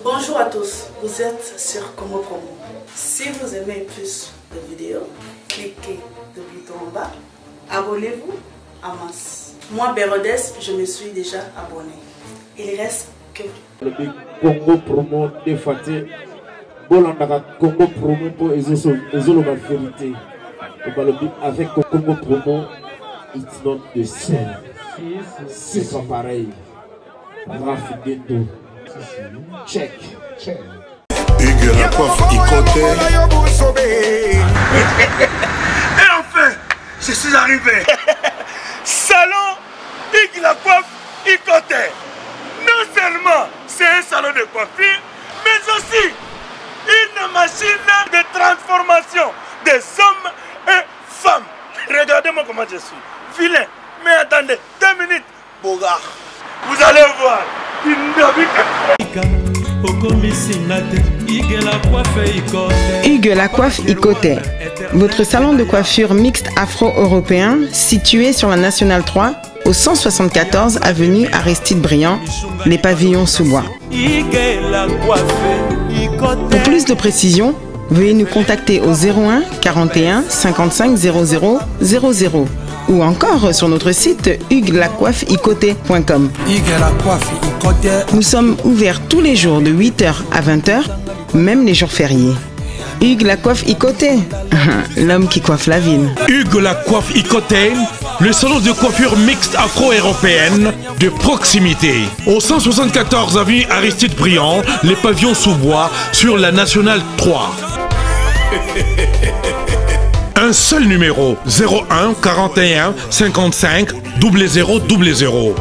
Bonjour à tous, vous êtes sur Congo Promo. Si vous aimez plus de vidéos, cliquez le bouton en bas, abonnez-vous en masse. Moi, Bérodès, je me suis déjà abonné. Il reste que le Congo Promo de Fatih, Bolanda Congo Promo pour Ezolo ma vérité. Avec Congo Promo, it's not the same. C'est pas pareil. Rafideto. Check. Hugues la coiffe Ikote. Et enfin, je suis arrivé. Salon Hugues la coiffe Ikote. Non seulement c'est un salon de coiffure, mais aussi une machine de transformation des hommes et femmes. Regardez-moi comment je suis. Vilain. Mais attendez, 2 minutes. Bogart. Vous allez voir. Hugues la coiffe Ikote, votre salon de coiffure mixte afro-européen situé sur la Nationale 3 au 174 avenue Aristide Briand, les pavillons sous bois. Pour plus de précisions, veuillez nous contacter au 01 41 55 00 00 ou encore sur notre site huguelacoiffeikote.com. Nous sommes ouverts tous les jours de 8h à 20h, même les jours fériés. Hugues la coiffe Ikote, l'homme qui coiffe la ville. Hugues la coiffe Ikote, le salon de coiffure mixte afro-européenne de proximité. Au 174 avenue Aristide Briand, les pavillons sous bois sur la Nationale 3. Un seul numéro, 01 41 55 00 00.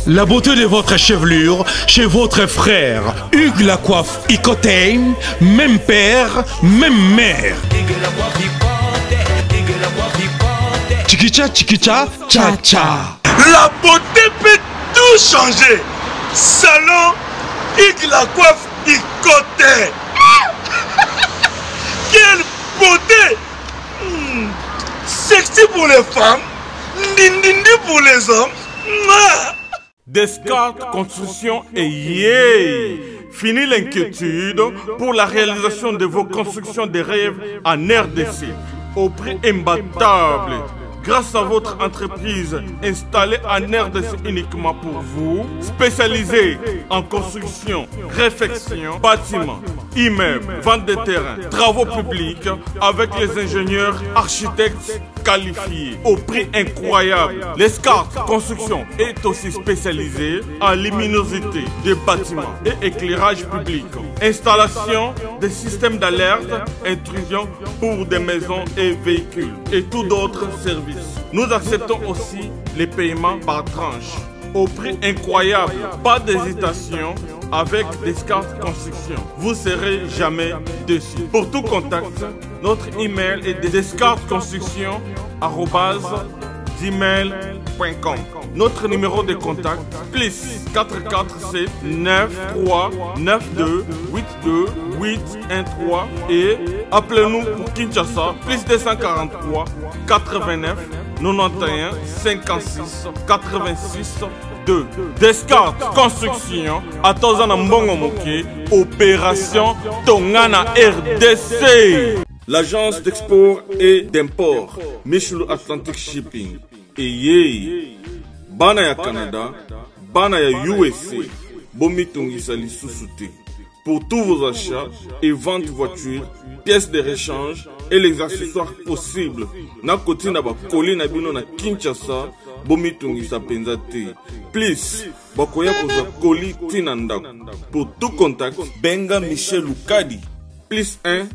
La beauté de votre chevelure chez votre frère. Hugues la coiffe Ikote, même père, même mère. Chikicha, chikicha, cha cha. La beauté peut tout changer. Salon Hugues la coiffe Ikote. Quelle beauté! Sexy pour les femmes, dindindi pour les hommes. Descartes Construction et yeah! Fini l'inquiétude pour la réalisation de vos constructions de rêves en RDC au prix imbattable. Grâce à votre entreprise installée en RDC uniquement pour vous, spécialisée en construction, réfection, bâtiments, immeubles, vente de terrains, travaux publics, avec les ingénieurs architectes qualifiés au prix incroyable. Descartes Construction est aussi spécialisée en luminosité des bâtiments et éclairage public, installation des systèmes d'alerte, intrusion pour des maisons et véhicules et tout d'autres services. Nous acceptons aussi les paiements par tranche au prix incroyable. Pas d'hésitation avec Descartes Construction. Vous serez jamais déçus. Pour tout contact, notre email est descartesconstruction@gmail.com. Notre numéro de contact plus 447 93 92 82 813 et appelez-nous pour Kinshasa plus 243 89 91 56 86 2. Descartes Construction à Tozana Mbongo Moké, opération Tongana RDC. L'agence d'export et d'import Michelo Atlantic Shipping et yé bana ya Canada, bana ya USA, bomi tongisa lisusu te. Pour tous vos achats et ventes de voitures, pièces de rechange et les accessoires possibles. Na koti na ba koli na bino na Kinshasa, bomi tongisa penza te. Please, bakoya koza koli tina ndako. Pour tout contact, benga Michel Lukadi. Plus 1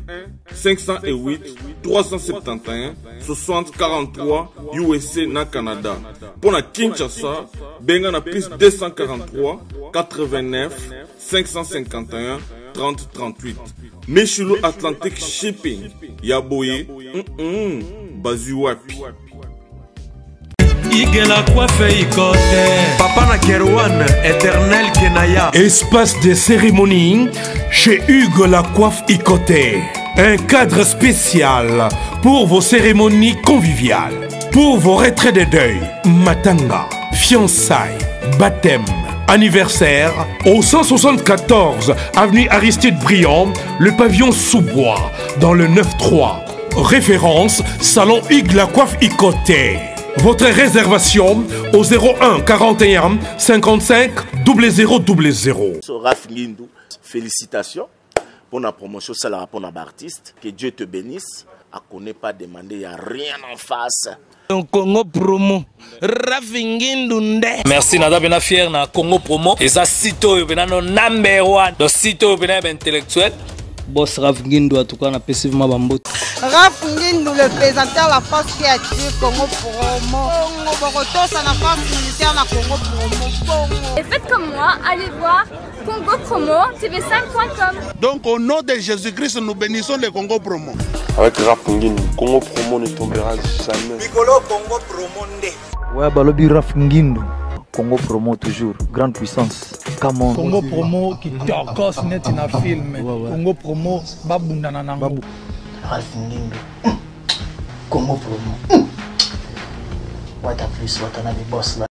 508 371 60 43 USA na Canada. Pour la Kinshasa, benga na plus 243 89 551 30 38. Michelo Atlantic Shipping. Yaboye, bazu wapi. Papa na Kerouan, éternel Kenaya. Espace de cérémonie chez Hugues la coiffe Ikote. Un cadre spécial pour vos cérémonies conviviales. Pour vos retraits de deuil, matanga, fiançailles, baptême, anniversaire au 174 avenue Aristide Briand, le pavillon Sous-Bois, dans le 9-3. Référence, Salon Hugues La Coiffe Icoté. Votre réservation au 01 41 55 0000. Raph Nguindou, félicitations pour la promotion, ça la rapport à l'artiste. Que Dieu te bénisse. À connaît pas demander, il n'y a rien en face. Congo Promo, Raph Nguindou nde. Merci, nada bena fier na Congo Promo. Et ça sito bena no number one. Do sito bena intellectuel. Boss Raph Nguindou, en tout cas, on a passivement bambou. Raph Nguindou, le présentateur la force créative Congo Promo. Boroto, ça n'a pas militaire na Congo Promo. Et faites comme moi, allez voir Congo Promo, tv5.com. Donc au nom de Jésus-Christ, nous bénissons le Congo Promo. Avec Raph Nguindou, Congo Promo ne tombera jamais. Piccolo Congo Promo nde. Ouais, balobi Raph Nguindou. Congo Promo toujours, grande puissance. Come on. Congo Promo qui torcos net na film. Congo Promo babunda na nango. Raph Nguindou. Congo Promo. What a plus, what a boss là.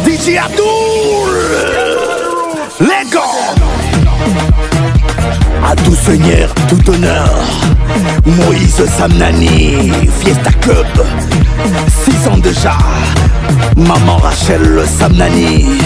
DJ Abdoul, les gars. À tout seigneur, tout honneur, Moïse Samnani, Fiesta Club, 6 ans déjà, Maman Rachel le Samnani,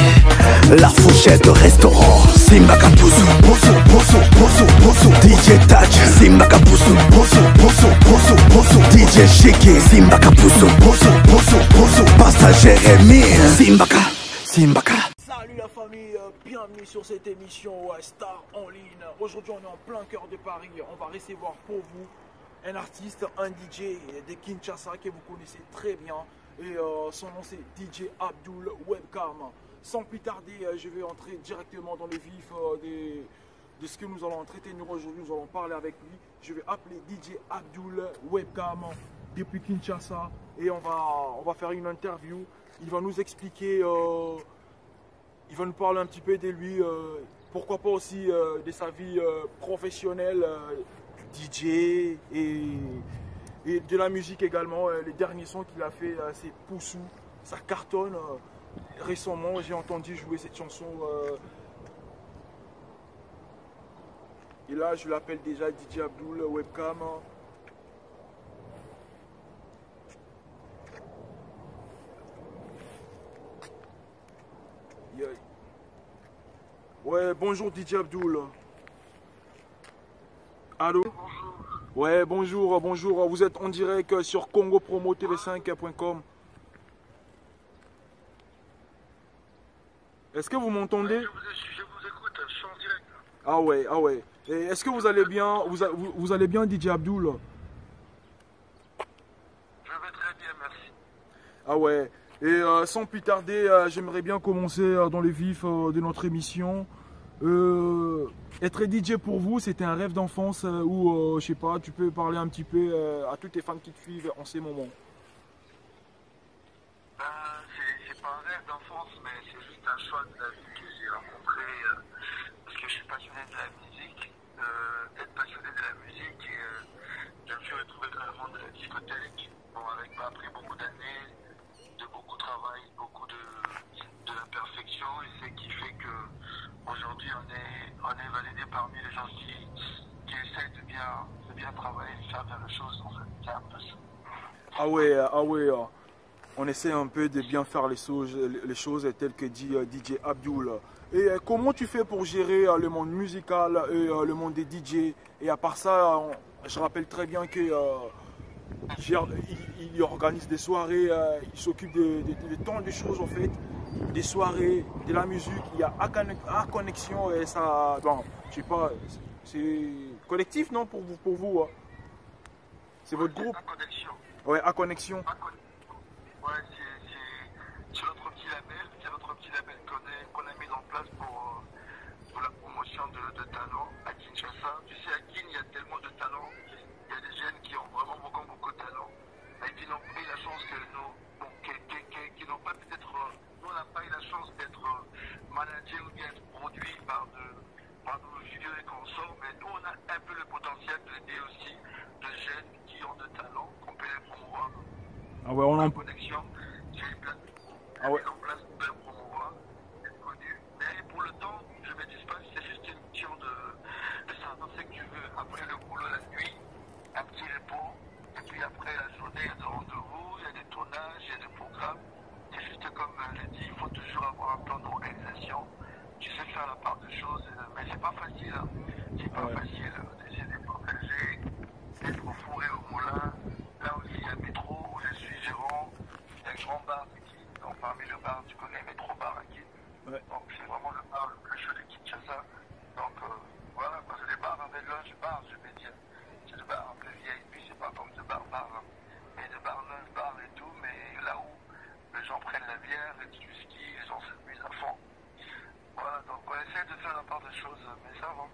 La Fourchette restaurant, Simbaka Poussou, Poussou, Poussou, Poussou, Poussou, DJ Touch, Simbaka Poussou, Poussou, Poussou, Poussou, Poussou, DJ Chicky, Simbaka Poussou, Poussou, Poussou, Poussou, Pasta Jérémy, Simbaka, Simbaka. Salut la famille, bienvenue sur cette émission Star en ligne. Aujourd'hui on est en plein cœur de Paris, on va recevoir pour vous un artiste, un DJ de Kinshasa que vous connaissez très bien. Et son nom c'est DJ Abdoul Webcam. Sans plus tarder, je vais entrer directement dans le vif de ce que nous allons entretenir aujourd'hui. Nous allons parler avec lui. Je vais appeler DJ Abdoul Webcam depuis Kinshasa et on va faire une interview. Il va nous expliquer, il va nous parler un petit peu de lui, pourquoi pas aussi de sa vie professionnelle, DJ et de la musique également. Les derniers sons qu'il a fait, c'est Poussou, ça cartonne. Récemment, j'ai entendu jouer cette chanson. Et là, je l'appelle déjà DJ Abdoul Webcam. Ouais, bonjour DJ Abdoul. Allô? Ouais, bonjour, bonjour. Vous êtes en direct sur Congo Promo tv5.com. Est-ce que vous m'entendez? Je vous écoute, je suis en direct. Ah ouais, ah ouais. Est-ce que vous allez bien? Vous allez bien, DJ Abdoul? Je vais très bien, merci. Ah ouais. Et sans plus tarder, j'aimerais bien commencer dans le vif de notre émission. Être DJ pour vous, c'était un rêve d'enfance ou je sais pas, tu peux parler un petit peu à toutes les fans qui te suivent en ces moments? C'est pas un rêve d'enfance, mais c'est juste un choix de la vie que j'ai rencontré parce que je suis passionné de la musique. Être passionné de la musique et je me suis retrouvé dans le monde de la discothèque. Bon, avec après beaucoup d'années, de beaucoup de travail, beaucoup de l'imperfection, et c'est ce qui fait que aujourd'hui on est validé parmi les gens qui essayent de bien travailler et faire bien les choses en fait. C'est un peu ça. Ah ouais, on essaie un peu de bien faire les choses telles que dit DJ Abdoul. Et comment tu fais pour gérer le monde musical et le monde des DJ? Et à part ça, je rappelle très bien que il organise des soirées, il s'occupe de tant de choses en fait, des soirées, de la musique. Il y a A Connexion et ça, bon, je sais pas, c'est collectif non pour vous hein? C'est votre groupe? A Connexion. Ouais, A Connexion. Ouais, c'est notre petit label qu'on a mis en place pour la promotion de talents à Kinshasa. Tu sais, à Kin, il y a tellement de talents. Il y a des jeunes qui ont vraiment beaucoup de talent et qui n'ont pas eu la chance que nous, bon, qui n'ont pas peut-être, nous on n'a pas eu la chance d'être managés ou bien produits par nos studios et consorts, mais nous on a un peu le potentiel d'aider aussi de jeunes qui ont de Ah ouais, on en... connexion, j'ai plein ah ouais. en place pour le promouvoir, être connu. Mais pour le temps, je ne me dis pas, c'est juste une question de savoir ce que tu veux. Après le boulot, la nuit, un petit repos. Et puis après la journée, il y a des rendez-vous, il y a des tournages, il y a des programmes. C'est juste comme je dis, il faut toujours avoir un plan d'organisation. Tu sais faire la part des choses, mais c'est pas facile. Hein. C'est pas facile d'essayer de partager, d'être au four et au moulin. Là aussi, il y a le métro où je suis gérant. Il y a le grand bar ici. Donc parmi le bar, tu connais le métro bar ici. Ouais. Donc c'est vraiment le bar le plus chaud de Kinshasa. Donc voilà, parce que les bars avec lunch bar, je vais dire. C'est le bar un peu vieil, puis c'est pas comme le bar hein. Mais le bar lunch bar et tout, mais là où les gens prennent la bière et du whisky, les gens s'amusent à fond. Voilà, donc on essaie de faire la part des choses, mais ça va.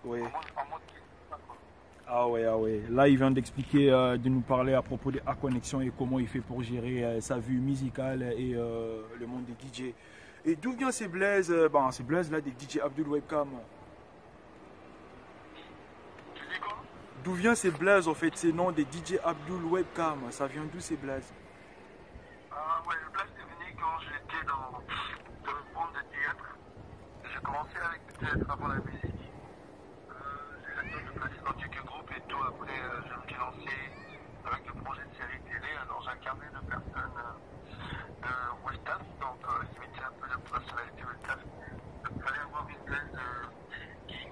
Oui. En mode qui, ah ouais. Là, il vient d'expliquer, de nous parler à propos de A-Connexion et comment il fait pour gérer sa vue musicale et le monde des DJ. Et d'où vient ces blazes ces blazes là des DJ Abdul Webcam? D'où vient ces blazes en fait, ces noms des DJ Abdul Webcam? Ça vient d'où ces blazes? Ah ouais, le blaze est venu quand j'étais dans le monde de théâtre. J'ai commencé avec le théâtre avant la musique. J'ai la chance de placer dans quelques groupes et tout. Après, je me suis lancé avec le projet de série télé. Alors, j'incarnais une personne Westaf, donc je mettais un peu de personnalité Westaf. Il fallait avoir une blaze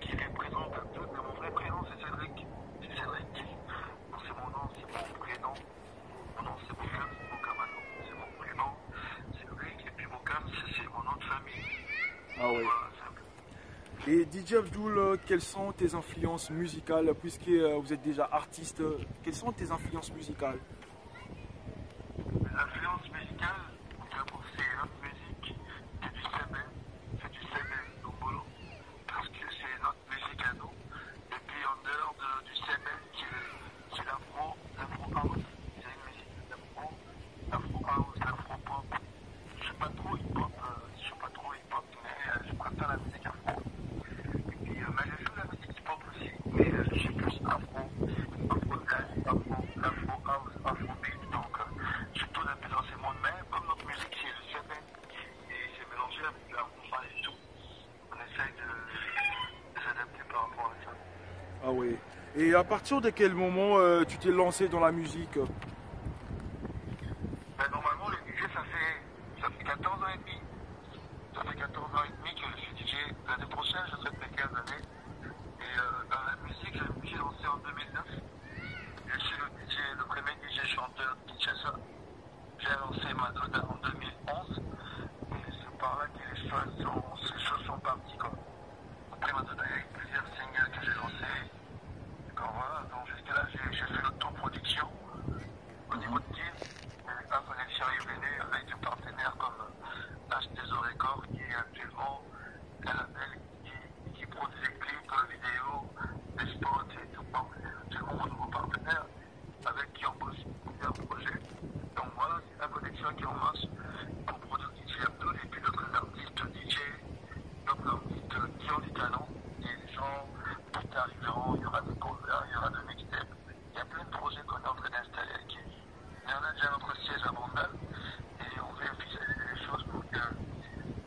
qui représente tout. Mais mon vrai prénom, c'est Cédric. C'est Cédric. Donc, c'est mon nom, c'est mon prénom. Mon nom, c'est Bokam. Bokam, c'est mon prénom. Cédric. Et puis Bokam, c'est mon nom de famille. Ah oui. Et DJ Abdul, quelles sont tes influences musicales, puisque vous êtes déjà artiste, quelles sont tes influences musicales? Les influences musicales, d'abord c'est notre musique, c'est du Sébé Dombolo, parce que c'est notre musique à nous. Et puis en dehors du Sébé, c'est l'afro house, c'est une musique d'afro house, l'afro pop. Je suis pas trop hip-hop, mais je préfère la musique afro. Mais je joue la musique hip-hop aussi, mais je suis plus afro house, afro beat, donc je tourne un peu dans ce monde. Mais comme notre musique c'est le semaine et c'est mélangé avec la rumba et tout, on essaye de s'adapter par rapport à ça. Ah oui. Et à partir de quel moment tu t'es lancé dans la musique? Normalement, le DJ, ça fait 14 ans et demi. Ça fait 14 ans et demi que je suis DJ. L'année prochaine, je serai de 15 années. Et dans la musique, je me suis lancé en 2009. Je suis le premier DJ chanteur de Kinshasa. J'ai lancé Madonna en 2011. Et c'est par là que les choses sont parties. Quoi. Après Madonna, il y a eu plusieurs singles que j'ai lancés. Voilà, donc jusque là, j'ai fait l'autoproduction au niveau de Team. La connexion est venue avec des partenaires comme H2O Records qui est actuellement un label qui produit des clips, des vidéos, des spots et tout. Donc, c'est vraiment un nouveau partenaire avec qui on bosse plusieurs projets. Donc voilà, c'est la connexion qui en marche pour produire DJ Abdul et puis d'autres artistes DJ, d'autres artistes qui ont du talent. Et les gens qui arriveront, il y aura des covers, il y aura des mixtapes. Il y a plein de projets qu'on est en train d'installer avec qui. Mais on a déjà notre siège à Bandal et on veut officialiser les choses pour que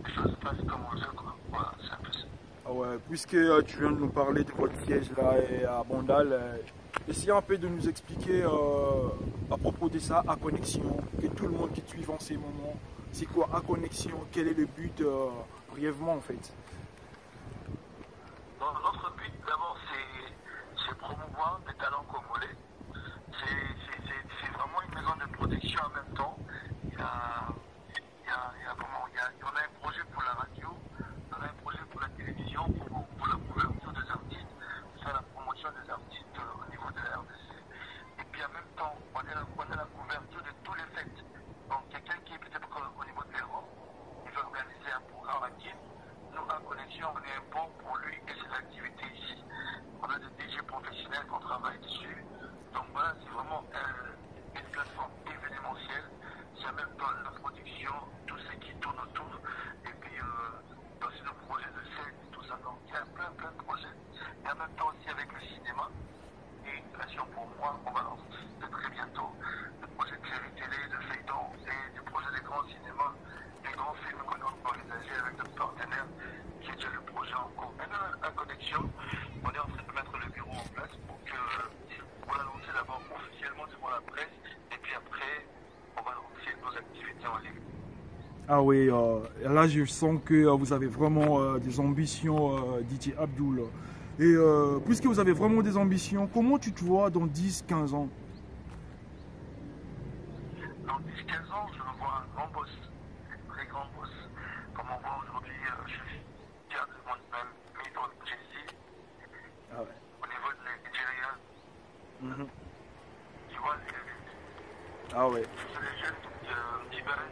les choses se passent comme on veut. Quoi. Voilà, c'est un peu ça. Ah ouais, puisque tu viens de nous parler de votre siège là et à Bandal, essayez un peu de nous expliquer à propos de ça, A-Connexion, que tout le monde qui te suive en ces moments, c'est quoi A-Connexion, quel est le but brièvement en fait? Donc, notre but d'abord c'est promouvoir des talents congolais. C'est vraiment une maison de production en même temps. On a un projet pour la radio, on a un projet pour la télévision, pour la couverture des artistes, pour faire la promotion des artistes au niveau de la RDC. Et puis en même temps, on a la couverture de tous les fêtes. Donc quelqu'un qui est peut-être au niveau de l'Europe, il veut organiser un programme à Kim. Nous, en connexion, on est un pont pour lui et ses activités ici. On a des DJ professionnels qu'on travaille dessus. Donc voilà, c'est vraiment une plateforme événementielle. C'est en même temps la production, tout ce qui tourne autour. Et puis aussi le projet de scène et tout ça. Donc il y a plein de projets. Et en même temps aussi avec le cinéma. Et une passion pour moi, on va lancer très bientôt le projet de série télé, presse. Et puis après, on va lancer nos activités en ligne. Ah oui, là je sens que vous avez vraiment des ambitions, DJ Abdoul. Et puisque vous avez vraiment des ambitions, comment tu te vois dans 10-15 ans? Dans 10-15 ans, je me vois un grand boss, un très grand boss. Comme on voit aujourd'hui, je suis fier de mon ami dans le Jay-Z. Ah ouais. Au niveau de Nigeria. Tu vois, ah ouais. c'est des jeunes qui veulent.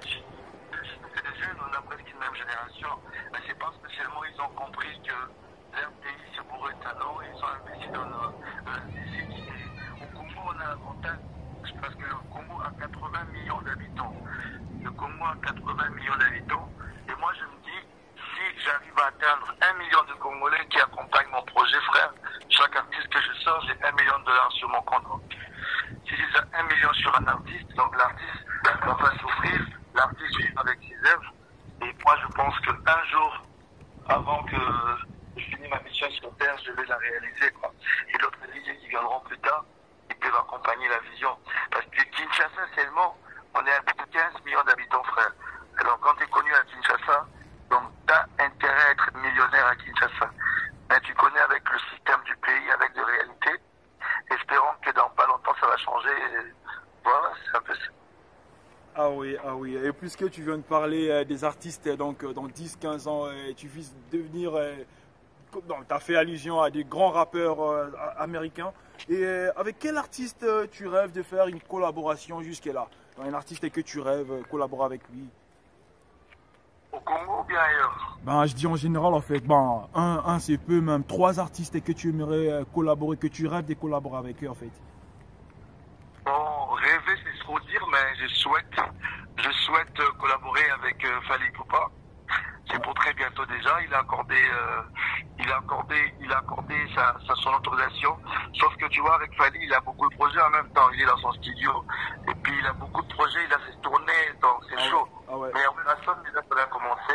C'est des jeunes, on a presque une même génération. Mais c'est pas spécialement, ils ont compris que leur pays, c'est pour eux talent. Ils ont investi dans la musique. Au Congo, on a l'avantage parce que le Congo a 80 millions d'habitants. Le Congo a 80 millions d'habitants. Et moi, je me dis, si j'arrive à atteindre 1 million de Congolais qui accompagnent mon projet, frère, chaque artiste que je sors, j'ai $1 million sur mon compte. Si j'ai 1 million sur un artiste, donc l'artiste va pas souffrir, l'artiste vit avec ses œuvres. Et moi, je pense qu'un jour, avant que je finisse ma mission sur Terre, je vais la réaliser, quoi. Et d'autres DJ qui viendront plus tard, ils peuvent accompagner la vision. Parce que Kinshasa seulement, on est à plus de 15 millions d'habitants, frère. Alors quand tu es connu à Kinshasa, donc tu as intérêt à être millionnaire à Kinshasa. Mais tu connais avec le système du pays, avec des réalités. Espérons que dans pas longtemps ça va changer. Et voilà, c'est un peu ça. Ah oui, ah oui. Et puisque tu viens de parler des artistes, donc dans 10-15 ans, tu vises devenir... tu as fait allusion à des grands rappeurs américains. Et avec quel artiste tu rêves de faire une collaboration jusque-là? Un artiste que tu rêves collaborer avec lui? Au Congo ou bien ailleurs? Ben, je dis en général, en fait. Ben, un c'est peu, même 3 artistes que tu aimerais collaborer, que tu rêves de collaborer avec eux, en fait. Bon, rêver, c'est trop dire, mais je souhaite collaborer avec Fally Ipupa. C'est pour très bientôt déjà. Il a accordé son autorisation. Sauf que tu vois, avec Fally, il a beaucoup de projets en même temps. Il est dans son studio. Et puis, il a beaucoup de projets. Il a ses tournées. Donc, c'est chaud. Ah ouais. Mais on verra ça déjà qu'on a commencé.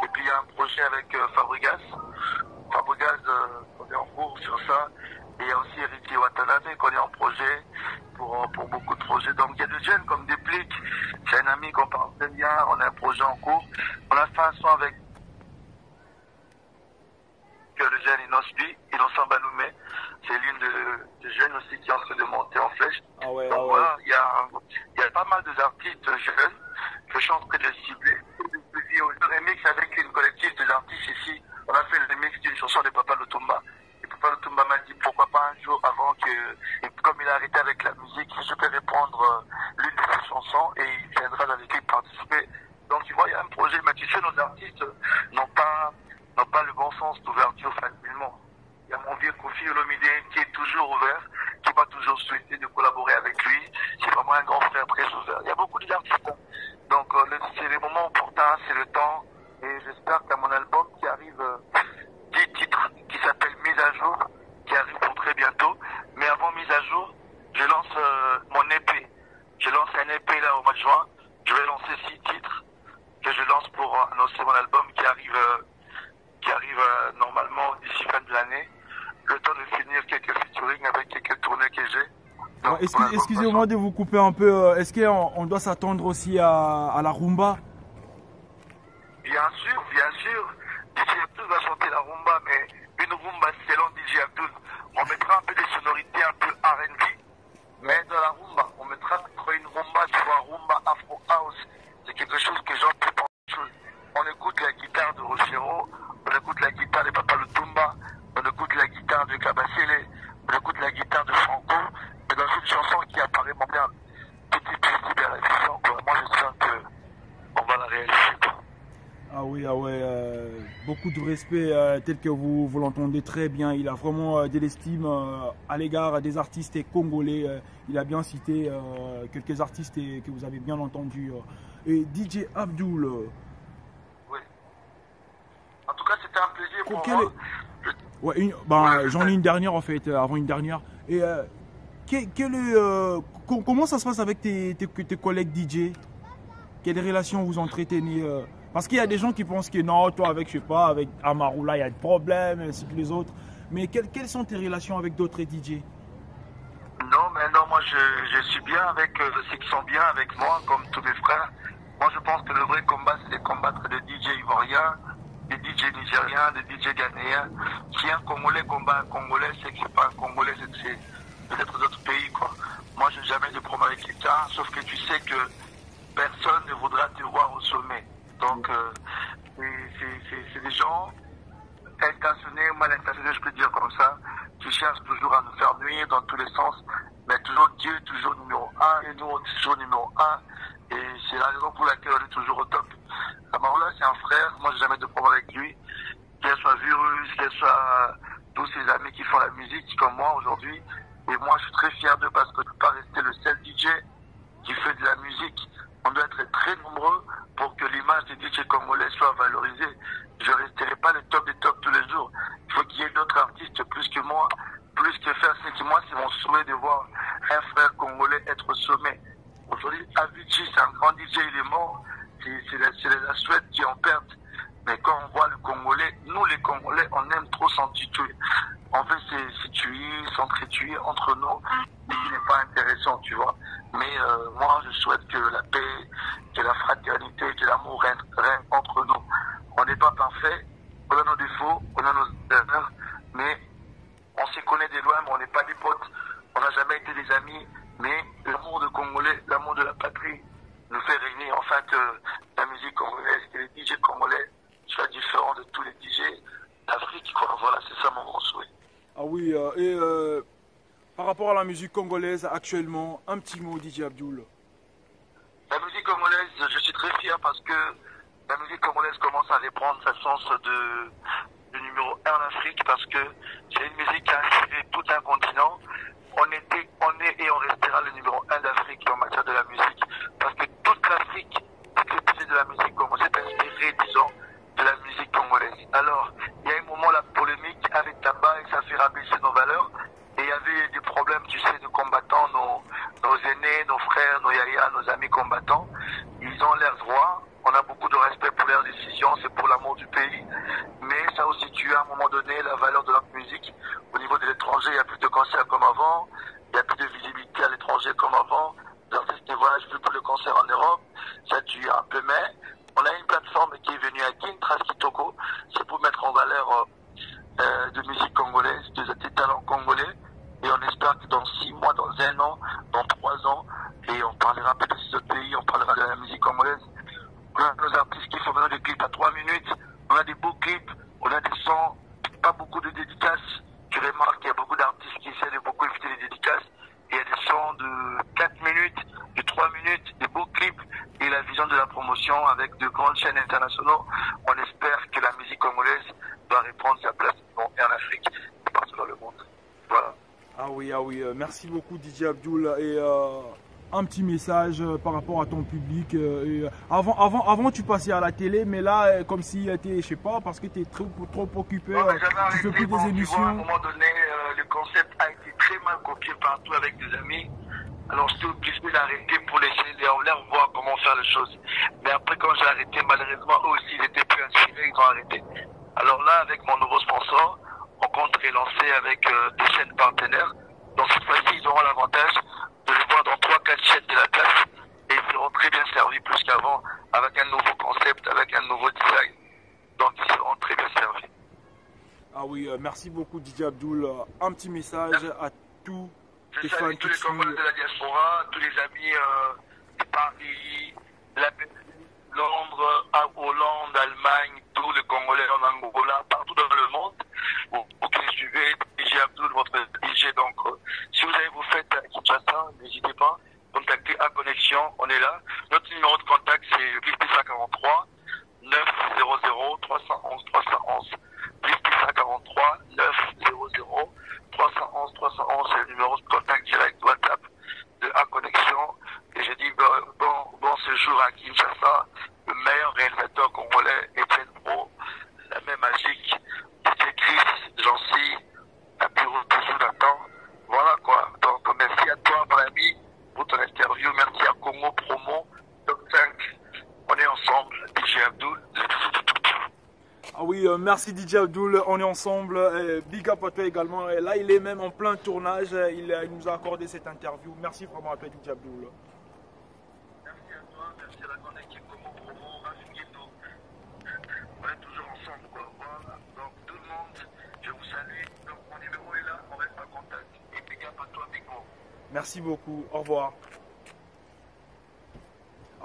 Et puis, il y a un projet avec Fabregas. Fabregas, on est en cours sur ça. Et il y a aussi Héritier Watanabe qu'on est en projet pour beaucoup de projets. Donc il y a des jeunes comme Déplique, c'est un ami qu'on parle très bien, on a un projet en cours. On a fait un son avec le jeune Innocent Baloumé. C'est l'une des jeunes aussi qui est en train de monter en flèche. Ah ouais, donc ah ouais. voilà, il y a pas mal d'artistes jeunes que je suis en train de cibler. Le remix avec une collective des artistes ici, on a fait le remix d'une chanson de Papa Lutumba. Papa Lutumba m'a dit pourquoi pas un jour avant que, comme il a arrêté avec la musique, je peux répondre l'une de ses chansons et il viendra dans l'équipe participer. Donc tu vois, il y a un projet, mais tu sais, nos artistes n'ont pas le bon sens d'ouverture facilement. Il y a mon vieux Kofi Olomide qui est toujours ouvert, qui m'a toujours souhaité de collaborer avec lui. C'est vraiment un grand frère très ouvert. Il y a beaucoup d'artistes. Donc c'est les moments opportuns, c'est le temps. Et j'espère qu'à mon album qui arrive 10 titres qui s'appelle Mise à jour, qui arrive pour très bientôt. Mais avant mise à jour, je lance mon EP. Je lance un EP là au mois de juin. Je vais lancer 6 titres que je lance pour annoncer mon album qui arrive normalement d'ici fin de l'année. Le temps de finir quelques featuring avec quelques tournées que j'ai. Ouais, excusez-moi de vous couper un peu. Est-ce qu'on doit s'attendre aussi à la rumba? Bien sûr, bien sûr. DJ Abdoul va chanter la rumba, mais une rumba selon DJ Abdoul. On mettra un peu des sonorités un peu R&B, mais dans la rumba, on mettra une rumba, tu vois, rumba Afro House. C'est quelque chose que j'en peux pas. On écoute la guitare de Rochero, on écoute la guitare de Papa Lutumba, on écoute la guitare de Kabasele, on écoute la guitare de Franco, mais dans une chanson qui apparaît mon bien petit plaisir de la réflexion, moi je sens qu'on va la réaliser. Ah oui, beaucoup de respect tel que vous l'entendez très bien. Il a vraiment de l'estime à l'égard des artistes congolais. Il a bien cité quelques artistes que vous avez bien entendus. Et DJ Abdoul. Oui. En tout cas, c'était un plaisir pour moi. Ouais, j'en ai une dernière en fait, avant une dernière. Et comment ça se passe avec tes collègues DJ? Quelles relations vous entretenez parce qu'il y a des gens qui pensent que non, toi avec, je sais pas, avec Amaroula, il y a des problèmes, ainsi que les autres. Mais quelles sont tes relations avec d'autres DJ? Non, mais non, moi je suis bien avec ceux qui sont bien avec moi, comme tous mes frères. Moi je pense que le vrai combat c'est de combattre des DJ ivoiriens, des DJ nigériens, des DJ ghanéens. Si un Congolais combat un Congolais, c'est que c'est pas un Congolais, c'est peut-être d'autres pays quoi. Moi je n'ai jamais de problème avec quelqu'un, sauf que tu sais que personne ne voudra te voir au sommet. Donc c'est des gens intentionnés, mal intentionnés, je peux dire comme ça, qui cherchent toujours à nous faire nuire dans tous les sens, mais toujours Dieu, toujours numéro 1, et nous, toujours numéro 1, et c'est la raison pour laquelle on est toujours au top. Amaroula, c'est un frère, moi j'ai jamais de problème avec lui, qu'elle soit Virus, qu'elle soit tous ses amis qui font la musique comme moi aujourd'hui, et moi je suis très fier d'eux parce que je ne peux pas rester le seul DJ qui fait de la musique. On doit être très nombreux pour que l'image des DJ congolais soit valorisée. Je ne resterai pas le top des tops tous les jours. Il faut qu'il y ait d'autres artistes plus que moi, plus que faire ce que moi, c'est mon souhait de voir un frère congolais être au sommet. Aujourd'hui, Avicii, c'est un grand DJ, il est mort. C'est la Suède qui est en perte. Mais quand on voit le Congolais, nous les Congolais, on aime trop s'entituer. On veut se tuer, s'entretuer entre nous, mais ce n'est pas intéressant, tu vois. Mais moi, je souhaite que la paix, que la fraternité, que l'amour règne entre nous. On n'est pas parfait, on a nos défauts, on a nos erreurs, mais on se connaît de loin, mais on n'est pas des potes. On n'a jamais été des amis, mais l'amour de Congolais, l'amour de la patrie nous fait régner. Enfin, que la musique congolaise, que les DJ congolais soient différents de tous les DJ d'Afrique, quoi. Voilà, c'est ça mon grand souhait. Ah oui, par rapport à la musique congolaise actuellement, un petit mot, DJ Abdoul. La musique congolaise, je suis très fier parce que la musique congolaise commence à reprendre sa sens de numéro 1 en Afrique parce que c'est une musique qui a inspiré tout un continent. On est et on restera le numéro 1 d'Afrique en matière de la musique parce que toute l'Afrique, toutes les pays de la musique congolaise est inspirée, disons, de la musique congolaise. Alors, il y a un moment la polémique avec tabac et ça fait rabaisser nos valeurs. Et il y avait des problèmes, tu sais, de combattants, nos aînés, nos frères, nos yayas, nos amis combattants. Ils ont leurs droits. On a beaucoup de respect pour leurs décisions, c'est pour l'amour du pays. Mais ça a aussi tué à un moment donné la valeur de notre musique. Au niveau de l'étranger, il n'y a plus de concerts comme avant. Il n'y a plus de visibilité à l'étranger comme avant. L'artiste ne voyage plus pour le concert en Europe. Ça tue un peu, mais on a une plateforme qui est venue à Kintrask Kitoko. C'est pour mettre en valeur de musique congolaise, des talents congolais. Et on espère que dans 6 mois, dans 1 an, dans 3 ans, et on parlera peut-être des autres pays, on parlera de la musique congolaise. On a nos artistes qui font maintenant des clips à 3 minutes, on a des beaux clips, on a des sons, pas beaucoup de dédicaces. Tu remarques qu'il y a beaucoup d'artistes qui essaient de beaucoup éviter les dédicaces. Il y a des sons de 4 minutes, de 3 minutes, des beaux clips et la vision de la promotion avec de grandes chaînes internationales. On espère que la musique congolaise va reprendre sa place en Afrique et partout dans le monde. Voilà. Ah oui, merci beaucoup DJ Abdoul. Et un petit message par rapport à ton public. Avant tu passais à la télé, mais là, comme si tu es, je sais pas, parce que tu es trop occupé, tu fais plus des émissions. À un moment donné, le concept a été très mal copié partout avec des amis. Alors j'étais obligé d'arrêter pour laisser leur voir comment faire les choses. Mais après, quand j'ai arrêté, malheureusement, eux aussi, ils étaient plus inspirés, ils ont arrêté. Alors là, avec mon nouveau sponsor, on compte relancer avec des chaînes partenaires. Donc cette fois-ci, ils auront l'avantage de les voir dans 3-4 chaînes de la place et ils seront très bien servis plus qu'avant avec un nouveau concept, avec un nouveau design. Donc ils seront très bien servis. Ah oui, merci beaucoup DJ Abdoul. Un petit message à tous les fans tous les Congolais de la diaspora, tous les amis de Paris, Londres, Hollande, Allemagne, tous les Congolais en Angola, partout dans le monde. Vous qui les suivez, DJ Abdoul, votre DJ. Donc, si vous avez vos fêtes à Kinshasa, n'hésitez pas. Contactez à Connexion, on est là. Notre numéro de contact, c'est le plus 43 900 311 311. Plus 43 900 311 311, c'est le numéro de contact direct WhatsApp de A Connexion. Et j'ai dit bon séjour à Kinshasa, le meilleur réalisateur congolais, Etienne Pro, la même magique, DJ Chris, Jancy, un bureau toujours d'attente. Voilà quoi. Donc merci à toi, mon ami, pour ton interview. Merci à Congo Promo, Top 5. On est ensemble, DJ Abdoul. Ah oui, Oui, merci DJ Abdul, on est ensemble. Big up à toi également. Et là, il est même en plein tournage. Il nous a accordé cette interview. Merci vraiment à toi, DJ Abdul. Merci à toi, merci à la grande équipe Congo Promo, Rafinguindo. On est toujours ensemble, quoi. Voilà. Donc, tout le monde, je vous salue. Donc, mon numéro est là, on reste en contact. Et big up à toi, Big Mo. Merci beaucoup, au revoir.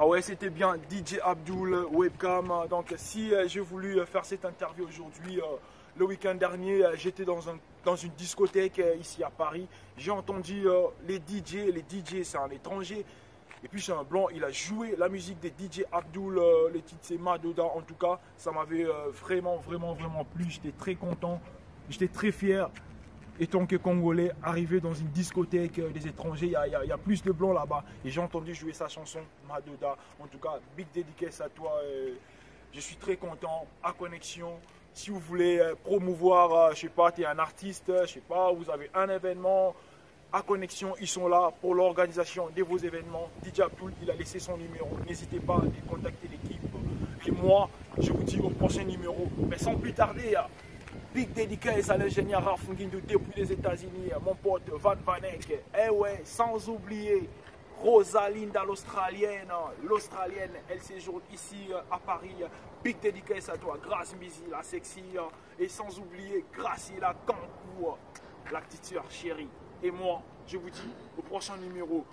Ah ouais, c'était bien DJ Abdul, webcam. Donc si j'ai voulu faire cette interview aujourd'hui, le week-end dernier, j'étais dans une discothèque ici à Paris. J'ai entendu les DJ c'est un étranger. Et puis c'est un blanc, il a joué la musique des DJ Abdul, le titre c'est Madoda. En tout cas, ça m'avait vraiment plu. J'étais très content, j'étais très fier. Étant que Congolais, arrivé dans une discothèque des étrangers, il y a plus de blancs là-bas. Et j'ai entendu jouer sa chanson, Madoda. En tout cas, big dédicace à toi. Je suis très content. À Connexion, si vous voulez promouvoir, je sais pas, tu es un artiste, je sais pas, vous avez un événement, à Connexion, ils sont là pour l'organisation de vos événements. DJ Abdul, il a laissé son numéro. N'hésitez pas à contacter l'équipe. Et moi, je vous dis au prochain numéro. Mais sans plus tarder, big dédicace à l'ingénieur Rafinguindo depuis les États-Unis, mon pote Van Vanek. Eh ouais, sans oublier Rosalinda, l'Australienne, elle séjourne ici à Paris. Big dédicace à toi, Grace Mizi, la sexy. Et sans oublier Graciela Kankou, la petite sœur chérie. Et moi, je vous dis au prochain numéro.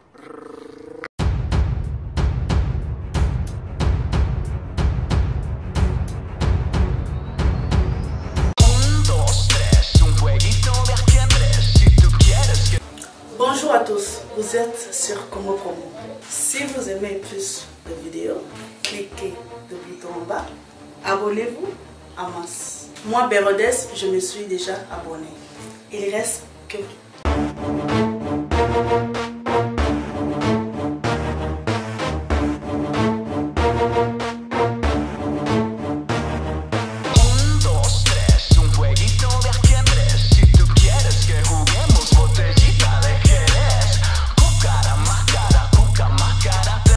Bonjour à tous, vous êtes sur Congo Promo. Si vous aimez plus de vidéos, cliquez le bouton en bas, abonnez-vous en masse. Moi, Bérodès, je me suis déjà abonné. Il reste que vous.